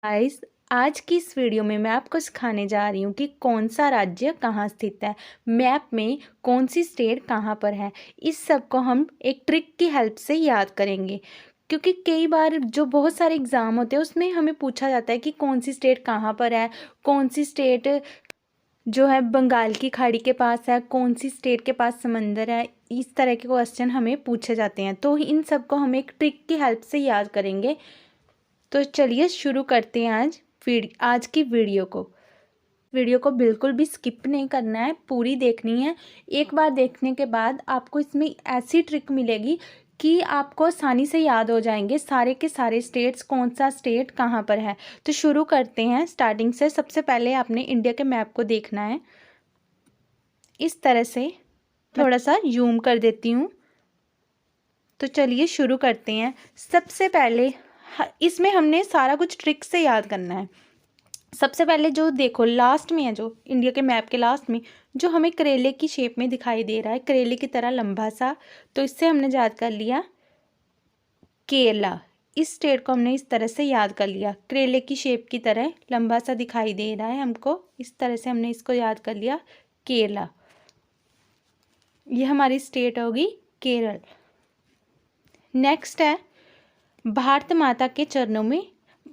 Guys, आज की इस वीडियो में मैं आपको सिखाने जा रही हूँ कि कौन सा राज्य कहाँ स्थित है, मैप में कौन सी स्टेट कहाँ पर है। इस सब को हम एक ट्रिक की हेल्प से याद करेंगे, क्योंकि कई बार जो बहुत सारे एग्ज़ाम होते हैं उसमें हमें पूछा जाता है कि कौन सी स्टेट कहाँ पर है, कौन सी स्टेट जो है बंगाल की खाड़ी के पास है, कौन सी स्टेट के पास समंदर है। इस तरह के क्वेश्चन हमें पूछे जाते हैं, तो इन सब को हम एक ट्रिक की हेल्प से याद करेंगे। तो चलिए शुरू करते हैं आज की वीडियो को बिल्कुल भी स्किप नहीं करना है, पूरी देखनी है। एक बार देखने के बाद आपको इसमें ऐसी ट्रिक मिलेगी कि आपको आसानी से याद हो जाएंगे सारे के सारे स्टेट्स, कौन सा स्टेट कहाँ पर है। तो शुरू करते हैं स्टार्टिंग से। सबसे पहले आपने इंडिया के मैप को देखना है इस तरह से। थोड़ा सा जूम कर देती हूँ। तो चलिए शुरू करते हैं। सबसे पहले इसमें हमने सारा कुछ ट्रिक से याद करना है। सबसे पहले जो देखो लास्ट में है, जो इंडिया के मैप के लास्ट में जो हमें करेले की शेप में दिखाई दे रहा है, करेले की तरह लंबा सा, तो इससे हमने याद कर लिया केरला। इस स्टेट को हमने इस तरह से याद कर लिया, करेले की शेप की तरह लंबा सा दिखाई दे रहा है हमको, इस तरह से हमने इसको याद कर लिया केरला। ये हमारी स्टेट होगी केरल। नेक्स्ट है भारत माता के चरणों में।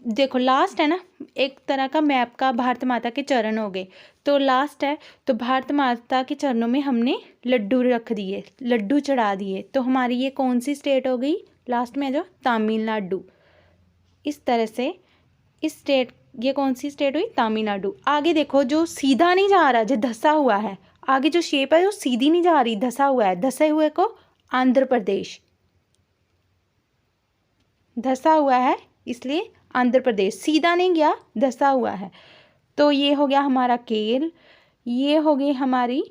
देखो लास्ट है ना, एक तरह का मैप का भारत माता के चरण हो गए, तो लास्ट है। तो भारत माता के चरणों में हमने लड्डू रख दिए, लड्डू चढ़ा दिए, तो हमारी ये कौन सी स्टेट हो गई लास्ट में, जो तमिलनाडु। इस तरह से इस स्टेट, ये कौन सी स्टेट हुई, तमिलनाडु। आगे देखो जो सीधा नहीं जा रहा, जो धंसा हुआ है, आगे जो शेप है वो सीधी नहीं जा रही, धंसा हुआ है, धंसे हुए को आंध्र प्रदेश। धंसा हुआ है इसलिए आंध्र प्रदेश, सीधा नहीं गया, धंसा हुआ है। तो ये हो गया हमारा केरल, ये हो गई हमारी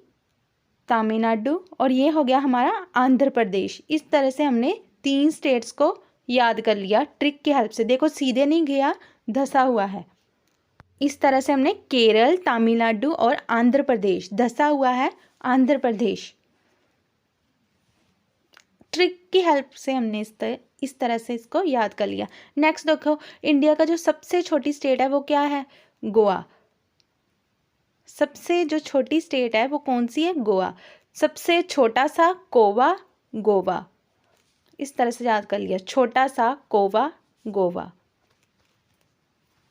तमिलनाडु, और ये हो गया हमारा आंध्र प्रदेश। इस तरह से हमने 3 स्टेट्स को याद कर लिया ट्रिक की हेल्प से। देखो सीधे नहीं गया, धंसा हुआ है। इस तरह से हमने केरल, तमिलनाडु और आंध्र प्रदेश, धंसा हुआ है आंध्र प्रदेश। ट्रिक की हेल्प से हमने इस तरह से इसको याद कर लिया। नेक्स्ट देखो, इंडिया का जो सबसे छोटी स्टेट है वो क्या है, गोवा। सबसे जो छोटी स्टेट है वो कौन सी है, गोवा। सबसे छोटा सा कोवा, गोवा। इस तरह से याद कर लिया, छोटा सा कोवा, गोवा।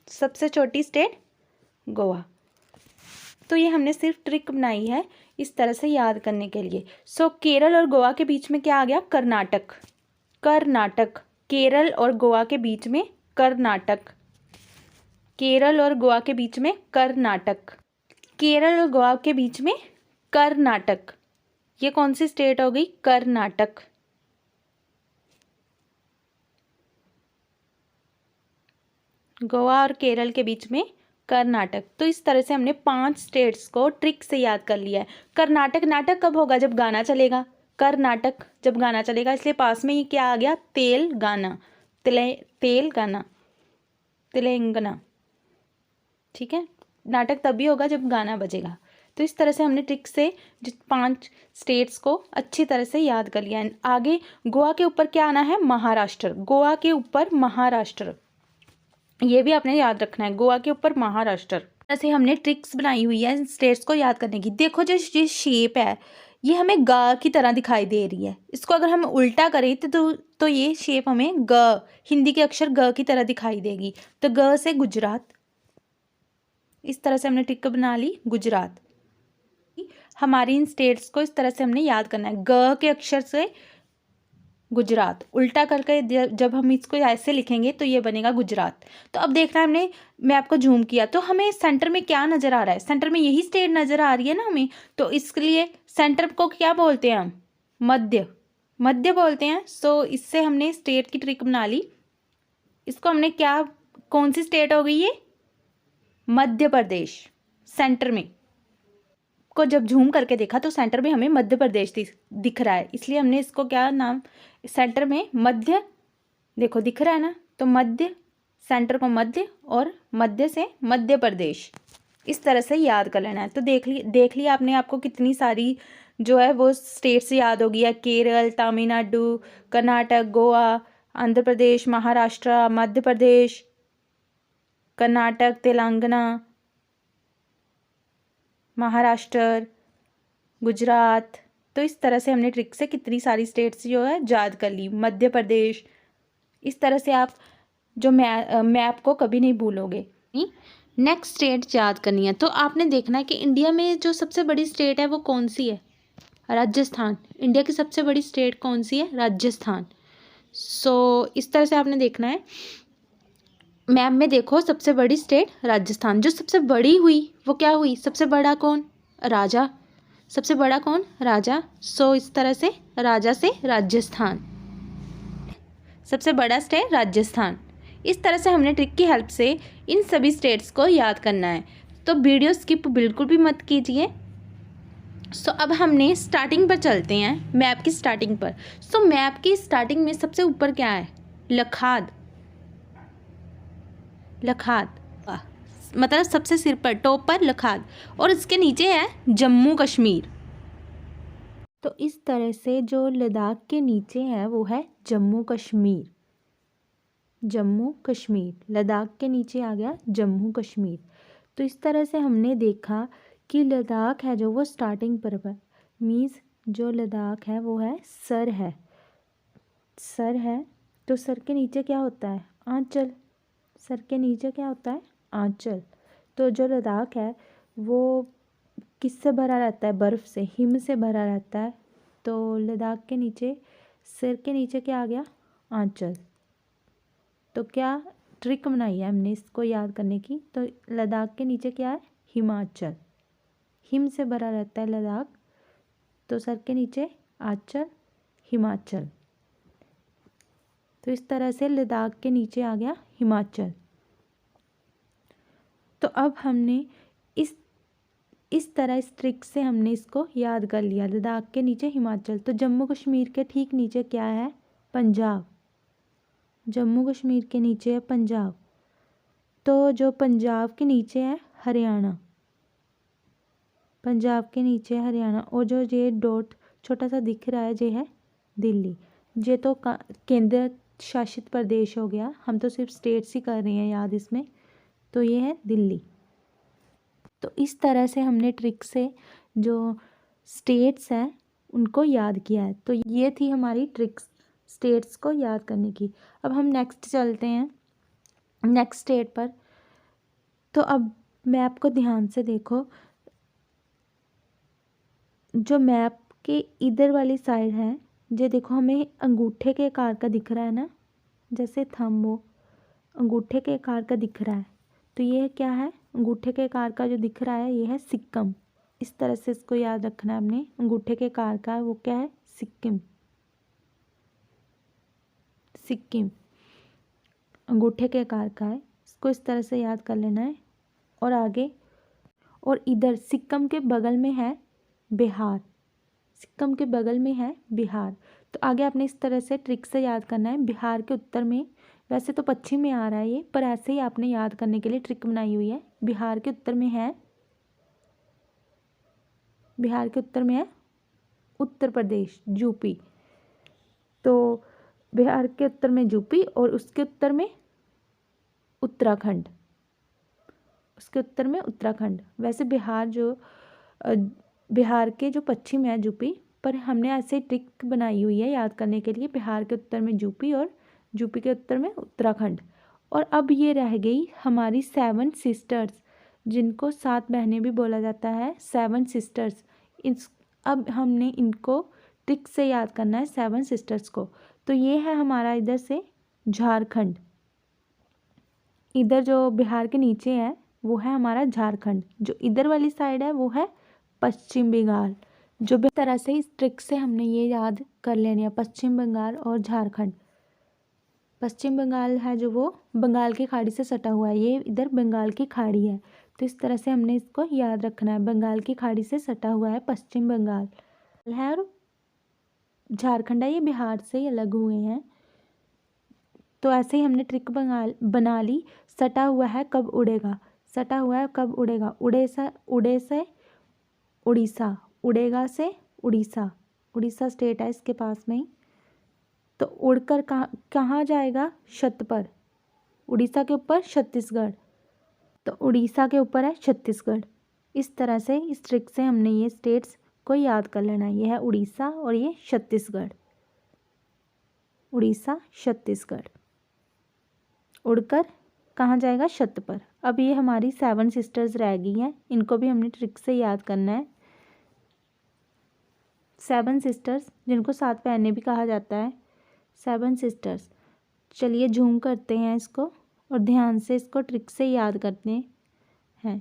सबसे छोटी स्टेट गोवा। तो ये हमने सिर्फ ट्रिक बनाई है इस तरह से याद करने के लिए। सो केरल और गोवा के बीच में क्या आ गया, कर्नाटक। कर्नाटक, केरल और गोवा के बीच में कर्नाटक। केरल और गोवा के बीच में कर्नाटक। केरल और गोवा के बीच में कर्नाटक। ये कौन सी स्टेट हो गई, कर्नाटक। गोवा और केरल के बीच में कर्नाटक। तो इस तरह से हमने 5 स्टेट्स को ट्रिक से याद कर लिया है। कर्नाटक, नाटक कब होगा, जब गाना चलेगा, कर्नाटक जब गाना चलेगा, इसलिए पास में ही क्या आ गया, तेलंगाना। तेलंगाना, तेलंगाना, ठीक है। नाटक तभी होगा जब गाना बजेगा। तो इस तरह से हमने ट्रिक से 5 स्टेट्स को अच्छी तरह से याद कर लिया है। आगे गोवा के ऊपर क्या आना है, महाराष्ट्र। गोवा के ऊपर महाराष्ट्र, ये भी आपने याद रखना है, गोवा के ऊपर महाराष्ट्र। ऐसे हमने ट्रिक्स बनाई हुई है स्टेट्स को याद करने की। देखो जो ये शेप है, ये हमें ग की तरह दिखाई दे रही है। इसको अगर हम उल्टा करें तो ये शेप हमें ग, हिंदी के अक्षर ग की तरह दिखाई देगी। तो ग से गुजरात, इस तरह से हमने ट्रिक बना ली, गुजरात। हमारी इन स्टेट्स को इस तरह से हमने याद करना है, ग के अक्षर से गुजरात, उल्टा करके जब हम इसको ऐसे लिखेंगे तो ये बनेगा गुजरात। तो अब देखना है हमने, मैं आपको जूम किया तो हमें सेंटर में क्या नज़र आ रहा है, सेंटर में यही स्टेट नज़र आ रही है ना हमें। तो इसके लिए सेंटर को क्या बोलते हैं हम, मध्य, मध्य बोलते हैं। सो इससे हमने स्टेट की ट्रिक बना ली। इसको हमने क्या, कौन सी स्टेट हो गई ये, मध्य प्रदेश। सेंटर में को जब झूम करके देखा तो सेंटर में हमें मध्य प्रदेश दिख रहा है, इसलिए हमने इसको क्या नाम, सेंटर में मध्य, देखो दिख रहा है ना, तो मध्य, सेंटर को मध्य, और मध्य से मध्य प्रदेश। इस तरह से याद कर लेना है। तो देख लिया आपने, आपको कितनी सारी जो है वो स्टेट से याद हो गया, केरल, तमिलनाडु, कर्नाटक, गोवा, आंध्र प्रदेश, महाराष्ट्र, मध्य प्रदेश, कर्नाटक, तेलंगाना, महाराष्ट्र, गुजरात। तो इस तरह से हमने ट्रिक से कितनी सारी स्टेट्स जो है याद कर ली। मध्य प्रदेश। इस तरह से आप जो मैप को कभी नहीं भूलोगे। नेक्स्ट स्टेट याद करनी है तो आपने देखना है कि इंडिया में जो सबसे बड़ी स्टेट है वो कौन सी है। राजस्थान। इंडिया की सबसे बड़ी स्टेट कौन सी है? राजस्थान। इस तरह से आपने देखना है। मैप में देखो सबसे बड़ी स्टेट राजस्थान। जो सबसे बड़ी हुई वो क्या हुई? सबसे बड़ा कौन? राजा। सबसे बड़ा कौन? राजा। इस तरह से राजा से राजस्थान। सबसे बड़ा स्टेट राजस्थान। इस तरह से हमने ट्रिक की हेल्प से इन सभी स्टेट्स को याद करना है। तो वीडियो स्किप बिल्कुल भी मत कीजिए। अब हमने स्टार्टिंग पर चलते हैं, मैप की स्टार्टिंग पर। मैप की स्टार्टिंग में सबसे ऊपर क्या है? लखाद। लखाद मतलब सबसे सिर पर, टॉप पर लखाद। और इसके नीचे है जम्मू कश्मीर। तो इस तरह से जो लद्दाख के नीचे है वो है जम्मू कश्मीर। जम्मू कश्मीर लद्दाख के नीचे आ गया जम्मू कश्मीर। तो इस तरह से हमने देखा कि लद्दाख है जो वो स्टार्टिंग पर मीन्स जो लद्दाख है वो है सर है। सर है तो सर के नीचे क्या होता है? आंचल। सर के नीचे क्या होता है? आंचल। तो जो लद्दाख है वो किससे भरा रहता है? बर्फ़ से, हिम से भरा रहता है। तो लद्दाख के नीचे, सिर के नीचे क्या आ गया? आंचल। तो क्या ट्रिक बनाई है हमने इसको याद करने की? तो लद्दाख के नीचे क्या है? हिमाचल। हिम से भरा रहता है लद्दाख, तो सर के नीचे आंचल, हिमाचल। तो इस तरह से लद्दाख के नीचे आ गया हिमाचल। तो अब हमने इस तरह इस ट्रिक से हमने इसको याद कर लिया। लद्दाख के नीचे हिमाचल। तो जम्मू कश्मीर के ठीक नीचे क्या है? पंजाब। जम्मू कश्मीर के नीचे है पंजाब। तो जो पंजाब के नीचे है हरियाणा। पंजाब के नीचे है हरियाणा। और जो ये डॉट छोटा सा दिख रहा है ये है दिल्ली। ये तो केंद्र शासित प्रदेश हो गया, हम तो सिर्फ स्टेट्स ही कर रहे हैं याद इसमें। तो ये है दिल्ली। तो इस तरह से हमने ट्रिक से जो स्टेट्स हैं उनको याद किया है। तो ये थी हमारी ट्रिक्स स्टेट्स को याद करने की। अब हम नेक्स्ट चलते हैं, नेक्स्ट स्टेट पर। तो अब मैप को ध्यान से देखो। जो मैप के इधर वाली साइड है, ये देखो हमें अंगूठे के आकार का दिख रहा है ना, जैसे थंब हो, अंगूठे के आकार का दिख रहा है। तो ये क्या है? अंगूठे के आकार का जो दिख रहा है ये है सिक्किम। इस तरह से इसको याद रखना है हमने। अंगूठे के आकार का वो क्या है? सिक्किम। सिक्किम अंगूठे के आकार का है, इसको इस तरह से याद कर लेना है। और आगे, और इधर सिक्किम के बगल में है बिहार। सिक्किम के बगल में है बिहार। तो आगे आपने इस तरह से ट्रिक से याद करना है। बिहार के उत्तर में, वैसे तो पश्चिम में आ रहा है ये, पर ऐसे ही आपने याद करने के लिए ट्रिक बनाई हुई है। बिहार के उत्तर में है, बिहार के उत्तर में है उत्तर प्रदेश, यूपी। तो बिहार के उत्तर में यूपी और उसके उत्तर में उत्तराखंड। उसके उत्तर में उत्तराखंड। वैसे बिहार के जो पश्चिम है यूपी, पर हमने ऐसे ट्रिक बनाई हुई है याद करने के लिए। बिहार के उत्तर में यूपी और यूपी के उत्तर में उत्तराखंड। और अब ये रह गई हमारी 7 सिस्टर्स, जिनको 7 बहनें भी बोला जाता है, 7 सिस्टर्स। अब हमने इनको ट्रिक से याद करना है 7 सिस्टर्स को। तो ये है हमारा इधर से झारखंड। इधर जो बिहार के नीचे है वो है हमारा झारखंड। जो इधर वाली साइड है वो है पश्चिम बंगाल। जो भी तरह से इस ट्रिक से हमने ये याद कर लेनी है, पश्चिम बंगाल और झारखंड। पश्चिम बंगाल है जो वो बंगाल की खाड़ी से सटा हुआ है, ये इधर बंगाल की खाड़ी है। तो इस तरह से हमने इसको याद रखना है। बंगाल की खाड़ी से सटा हुआ है पश्चिम बंगाल है, और झारखंड है ये बिहार से ही अलग हुए हैं। तो ऐसे ही हमने ट्रिक बना ली। सटा हुआ है कब उड़ेगा? सटा हुआ है कब उड़ेगा? उड़े से उड़ीसा, उड़ेगा से उड़ीसा। उड़ीसा स्टेट है इसके पास में ही। तो उड़कर कहाँ जाएगा? छत पर। उड़ीसा के ऊपर छत्तीसगढ़। तो उड़ीसा के ऊपर है छत्तीसगढ़। इस तरह से इस ट्रिक से हमने ये स्टेट्स को याद कर लेना है। ये है उड़ीसा और ये छत्तीसगढ़। उड़ीसा छत्तीसगढ़ उड़कर कहाँ जाएगा? छत पर। अब ये हमारी 7 सिस्टर्स रह गई हैं, इनको भी हमने ट्रिक से याद करना है। 7 सिस्टर्स जिनको 7 बहनें भी कहा जाता है, 7 सिस्टर्स। चलिए जूम करते हैं इसको और ध्यान से इसको ट्रिक से याद करते हैं।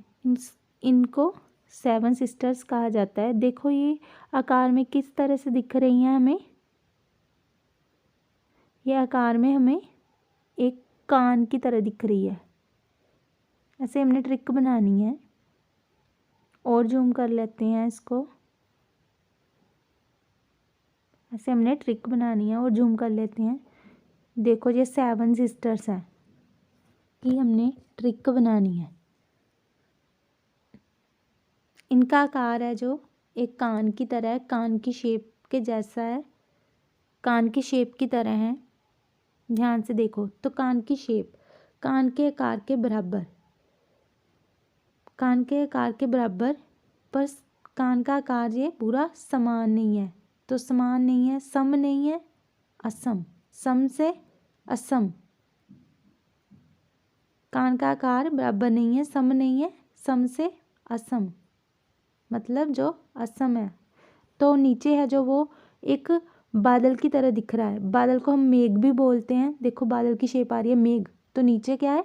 इनको 7 सिस्टर्स कहा जाता है। देखो ये आकार में किस तरह से दिख रही हैं हमें। ये आकार में हमें एक कान की तरह दिख रही है। ऐसे हमने ट्रिक बनानी है। और जूम कर लेते हैं इसको। ऐसे हमने ट्रिक बनानी है और जूम कर लेते हैं। देखो ये 7 सिस्टर्स हैं कि हमने ट्रिक बनानी है। इनका आकार है जो एक कान की तरह है, कान की शेप के जैसा है, कान की शेप की तरह है। ध्यान से देखो तो कान की शेप कान के आकार के बराबर, कान के आकार के बराबर, पर कान का आकार ये पूरा समान नहीं है। तो समान नहीं है, सम नहीं है, असम। सम से असम। कान का आकार बराबर नहीं है, सम नहीं है, सम से असम, मतलब जो असम है। तो नीचे है जो वो एक बादल की तरह दिख रहा है। बादल को हम मेघ भी बोलते हैं। देखो बादल की शेप आ रही है मेघ। तो नीचे क्या है?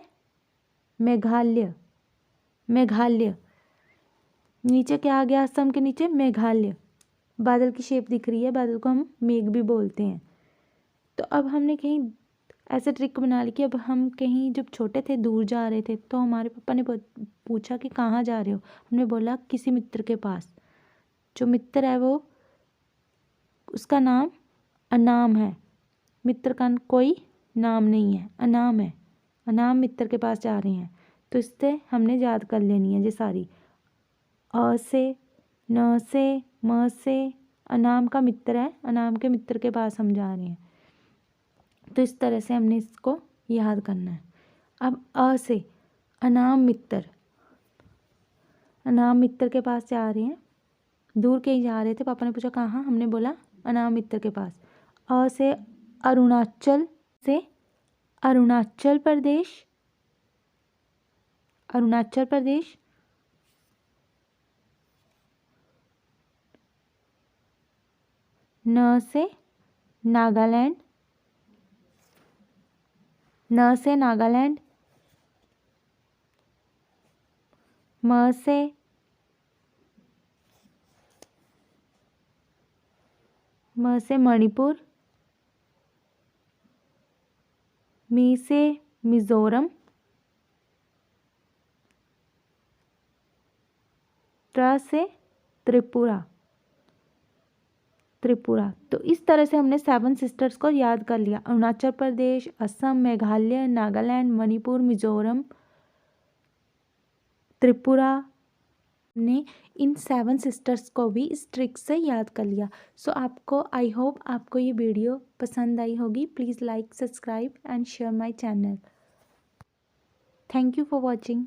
मेघालय। मेघालय। नीचे क्या आ गया? असम के नीचे मेघालय। बादल की शेप दिख रही है, बादल को हम मेघ भी बोलते हैं। तो अब हमने कहीं ऐसे ट्रिक बना ली कि अब हम कहीं जब छोटे थे दूर जा रहे थे तो हमारे पापा ने पूछा कि कहाँ जा रहे हो। हमने बोला किसी मित्र के पास। जो मित्र है वो, उसका नाम अनाम है। मित्र का कोई नाम नहीं है, अनाम है। अनाम मित्र के पास जा रहे हैं। तो इससे हमने याद कर लेनी है ये सारी। अ से, न से, म से। अनाम का मित्र है, अनाम के मित्र के पास हम जा रहे हैं। तो इस तरह से हमने इसको याद करना है। अब अ से, अनाम मित्र। अनाम मित्र के पास जा रहे हैं, दूर कहीं जा रहे थे। पापा ने पूछा कहाँ? हमने बोला अनाम मित्र के पास। अ से अरुणाचल, से अरुणाचल प्रदेश। अरुणाचल प्रदेश। न से नागालैंड। न से नागालैंड। म से मणिपुर। मी से मिजोरम। त्र से त्रिपुरा। त्रिपुरा। तो इस तरह से हमने 7 सिस्टर्स को याद कर लिया। अरुणाचल प्रदेश, असम, मेघालय, नागालैंड, मणिपुर, मिजोरम, त्रिपुरा। ने इन 7 सिस्टर्स को भी इस ट्रिक से याद कर लिया। सो आपको, आई होप आपको ये वीडियो पसंद आई होगी। Please like, subscribe and share my channel. Thank you for watching.